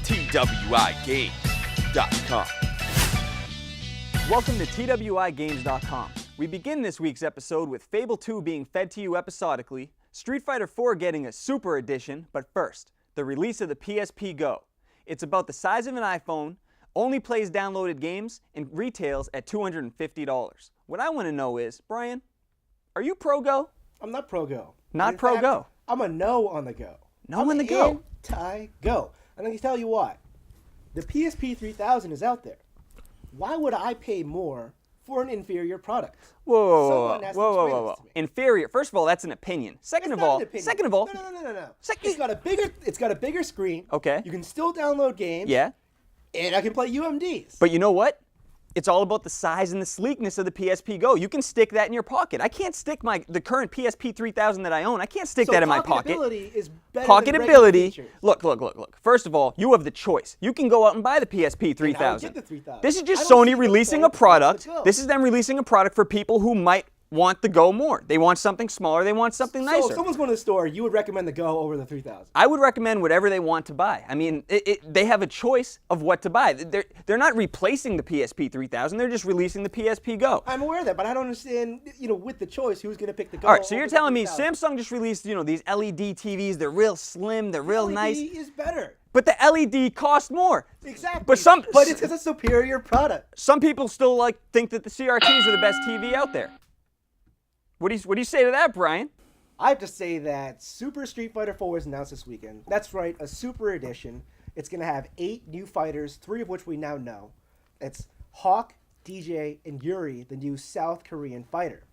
TWiGames.com. Welcome to TWiGames.com. We begin this week's episode with Fable 2 being fed to you episodically, Street Fighter 4 getting a Super Edition, but first, the release of the PSP Go. It's about the size of an iPhone, only plays downloaded games, and retails at $250. What I want to know is, Brian, are you pro Go? I'm not pro Go. Not pro Go. I'm a no on the Go. No on the Go. Anti-Go. And I can tell you why. The PSP 3000 is out there. Why would I pay more for an inferior product? Whoa. This to me. Inferior. First of all, that's an opinion. Second of all, No. It's got a bigger screen. Okay. You can still download games. Yeah. And I can play UMDs. But you know what? It's all about the size and the sleekness of the PSP Go. You can stick that in your pocket. I can't stick the current PSP 3000 that I own. I can't stick that in my pocket. Pocketability is better than regular features. Look. First of all, you have the choice. You can go out and buy the PSP 3000. I would get the 3000. This is just I don't see Sony the releasing point a product. of the Go. This is them releasing a product for people who might want the Go more. They want something smaller. They want something nicer. So if someone's going to the store, you would recommend the Go over the 3000? I would recommend whatever they want to buy. I mean, they have a choice of what to buy. They're not replacing the PSP 3000. They're just releasing the PSP Go. I'm aware of that, but I don't understand, with the choice, who's going to pick the Go. All right, so you're over telling the me 3000? Samsung just released, these LED TVs. They're real slim. They're real nice. LED is better. But the LED costs more. Exactly. But it's because a superior product. Some people still think that the CRTs are the best TV out there. What do you say to that, Brian? I have to say that Super Street Fighter 4 was announced this weekend. That's right, a Super Edition. It's going to have 8 new fighters, 3 of which we now know. It's Hawk, DJ, and Yuri, the new South Korean fighter.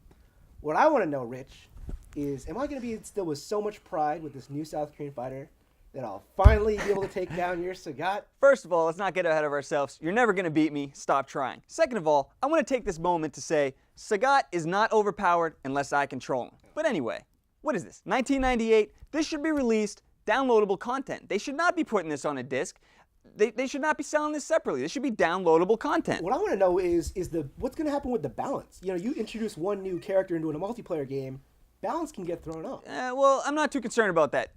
What I want to know, Rich, is am I going to be instilled with so much pride with this new South Korean fighter that I'll finally be able to take down your Sagat? First of all, let's not get ahead of ourselves. You're never going to beat me. Stop trying. Second of all, I want to take this moment to say Sagat is not overpowered unless I control him. But anyway, what is this? 1998? This should be released downloadable content. They should not be putting this on a disc. They should not be selling this separately. This should be downloadable content. What I want to know is what's going to happen with the balance? You introduce one new character into a multiplayer game, balance can get thrown off. Well, I'm not too concerned about that.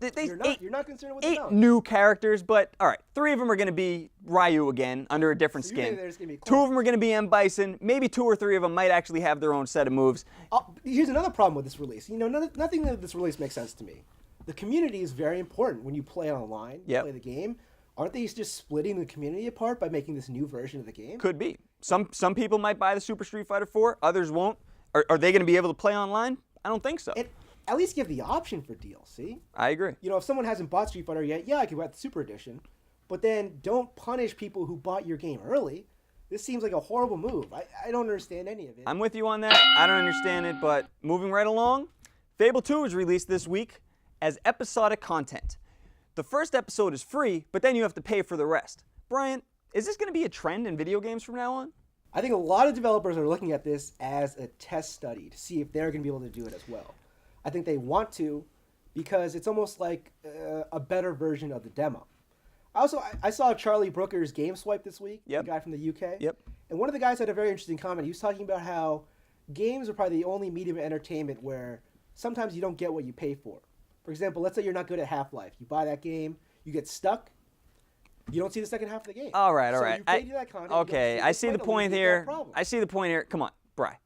You're not concerned with the 8 balance. new characters, but all right, 3 of them are going to be Ryu again under a different So you think skin. there's gonna be 2 of them are going to be M. Bison. Maybe 2 or 3 of them might actually have their own set of moves. Here's another problem with this release. Nothing of this release makes sense to me. The community is very important when you play online, play the game. Aren't they just splitting the community apart by making this new version of the game? Could be. Some people might buy the Super Street Fighter 4, others won't. Are they going to be able to play online? I don't think so. At least give the option for DLC. I agree. If someone hasn't bought Street Fighter yet, I could buy the Super Edition. But then don't punish people who bought your game early. This seems like a horrible move. I don't understand any of it. I'm with you on that. I don't understand it, but moving right along, Fable 2 was released this week as episodic content. The first episode is free, but then you have to pay for the rest. Brian, is this going to be a trend in video games from now on? I think a lot of developers are looking at this as a test study to see if they're going to be able to do it as well. I think they want to because it's almost like a better version of the demo. I saw Charlie Brooker's Game Swipe this week, the guy from the UK. Yep. And one of the guys had a very interesting comment. He was talking about how games are probably the only medium of entertainment where sometimes you don't get what you pay for. For example, let's say you're not good at Half-Life. You buy that game, you get stuck, you don't see the second half of the game. All right. So you paid that content. Okay, I see the point here. Come on, Brian.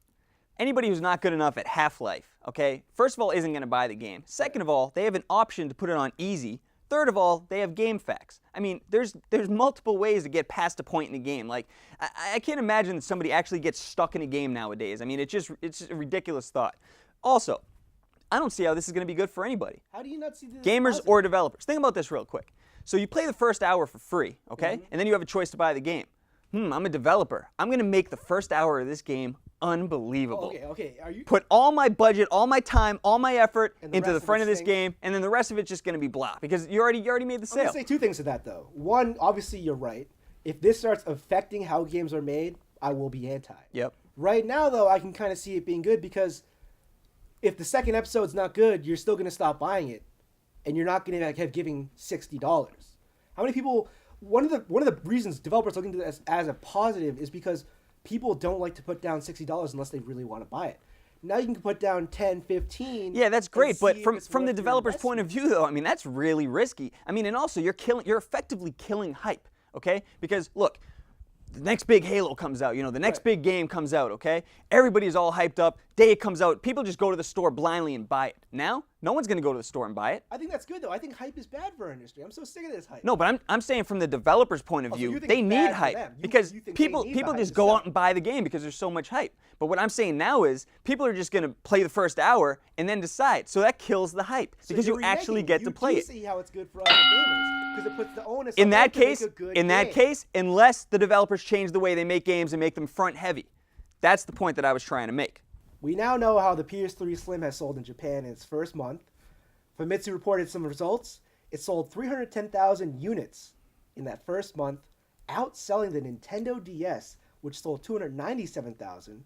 Anybody who's not good enough at Half-Life, okay, first of all, isn't going to buy the game. Second of all, they have an option to put it on easy. Third of all, they have game facts. I mean, there's multiple ways to get past a point in a game. Like, I can't imagine that somebody actually gets stuck in a game nowadays. I mean, it's just a ridiculous thought. Also, I don't see how this is going to be good for anybody. How do you not see this? Gamers or developers. Think about this real quick. So you play the first hour for free, okay? And then you have a choice to buy the game. I'm a developer. I'm going to make the first hour of this game unbelievable. Okay. Put all my budget, all my time, all my effort into the rest of front it of this stinks? game, and then the rest of it's just going to be blah because you already made the I'm sale. going to say 2 things to that, though. One, obviously, you're right. If this starts affecting how games are made, I will be anti. Yep. Right now, though, I can kind of see it being good because if the second episode's not good, you're still going to stop buying it, and you're not going to have giving $60. How many people? One of the reasons developers looking at this as a positive is because people don't like to put down $60 unless they really want to buy it. Now you can put down 10, 15. Yeah, that's great, but from the developer's point of investment. view, though, I mean, that's really risky. I mean, and also you're effectively killing hype, okay? Because look, the next big Halo comes out, the next big game comes out, okay? Everybody's all hyped up. Day it comes out, people just go to the store blindly and buy it. Now, no one's going to go to the store and buy it. I think that's good, though. I think hype is bad for our industry. I'm so sick of this hype. No, but I'm saying from the developer's point of so view, you think they it's need bad for hype them. because You think people they need the hype just to go sell. out and buy the game because there's so much hype. But what I'm saying now is people are just going to play the first hour and then decide. So that kills the hype because you actually get to play it. You see how it's good for us as gamers because it puts the onus In on that them to case, make a good game. unless the developers change the way they make games and make them front heavy. That's the point that I was trying to make. We now know how the PS3 Slim has sold in Japan in its first month. Famitsu reported some results. It sold 310,000 units in that first month, outselling the Nintendo DS, which sold 297,000.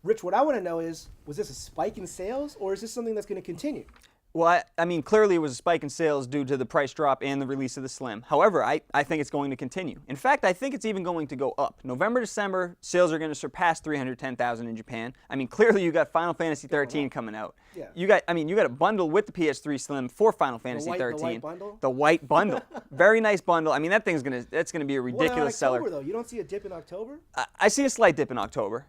Rich, what I want to know is, was this a spike in sales, or is this something that's going to continue? Well, I mean, clearly it was a spike in sales due to the price drop and the release of the Slim. However, I think it's going to continue. In fact, I think it's even going to go up. November, December, sales are going to surpass 310,000 in Japan. I mean, clearly you got Final Fantasy 13 coming out. Yeah. You got a bundle with the PS3 Slim for Final Fantasy 13. The white bundle? The white bundle. Very nice bundle. I mean, that's going to be a What ridiculous about October, seller. though? You don't see a dip in October? I see a slight dip in October.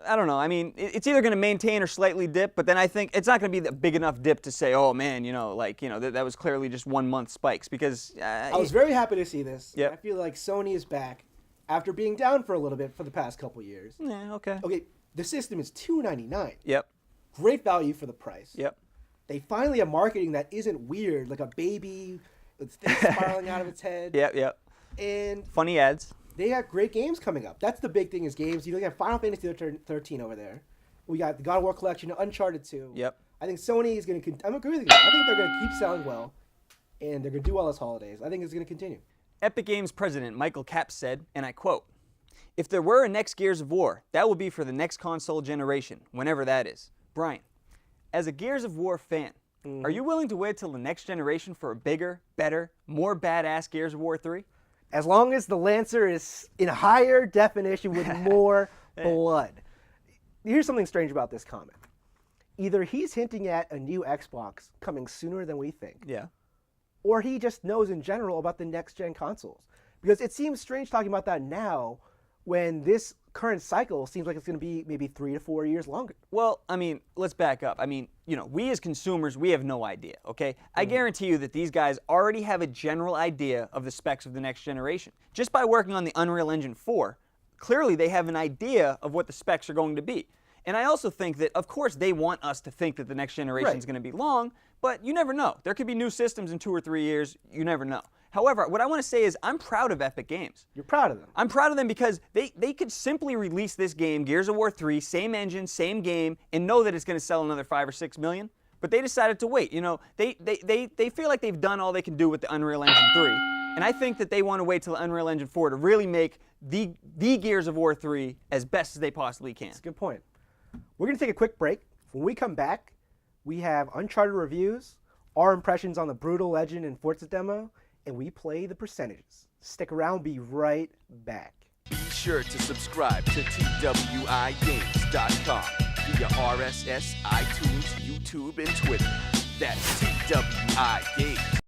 I don't know. I mean, it's either going to maintain or slightly dip, but then I think it's not going to be a big enough dip to say, oh man, that was clearly just 1 month spikes because. I was very happy to see this. Yep. I feel like Sony is back after being down for a little bit for the past couple years. Yeah, okay. Okay, the system is $299. Yep. Great value for the price. Yep. They finally have marketing that isn't weird, like a baby with things spiraling out of its head. Yep. And Funny ads. they have great games coming up. That's the big thing is games. You look at Final Fantasy 13 over there. We got the God of War collection, Uncharted 2. Yep. I think Sony is going to. I'm agree with you. I think they're going to keep selling well, and they're going to do well this holidays. I think it's going to continue. Epic Games president Michael Capps said, and I quote, "If there were a next Gears of War, that will be for the next console generation, whenever that is." Brian, as a Gears of War fan, are you willing to wait till the next generation for a bigger, better, more badass Gears of War 3? As long as the Lancer is in higher definition with more blood. Here's something strange about this comment. Either he's hinting at a new Xbox coming sooner than we think, Yeah. or he just knows in general about the next-gen consoles. Because it seems strange talking about that now when this current cycle seems like it's going to be maybe 3 to 4 years longer. Well, I mean, let's back up. I mean, we as consumers, we have no idea, okay? I guarantee you that these guys already have a general idea of the specs of the next generation. Just by working on the Unreal Engine 4, clearly they have an idea of what the specs are going to be. And I also think that, of course, they want us to think that the next generation is going to be long, but you never know. There could be new systems in 2 or 3 years. You never know. However, what I want to say is I'm proud of Epic Games. You're proud of them. I'm proud of them because they could simply release this game, Gears of War 3, same engine, same game, and know that it's going to sell another 5 or 6 million. But they decided to wait. They feel like they've done all they can do with the Unreal Engine 3. And I think that they want to wait till the Unreal Engine 4 to really make the Gears of War 3 as best as they possibly can. That's a good point. We're going to take a quick break. When we come back, we have Uncharted reviews, our impressions on the Brutal Legend and Forza demo, and we play the percentages. Stick around, be right back. Be sure to subscribe to TWiGames.com via RSS, iTunes, YouTube, and Twitter. That's TWiGames.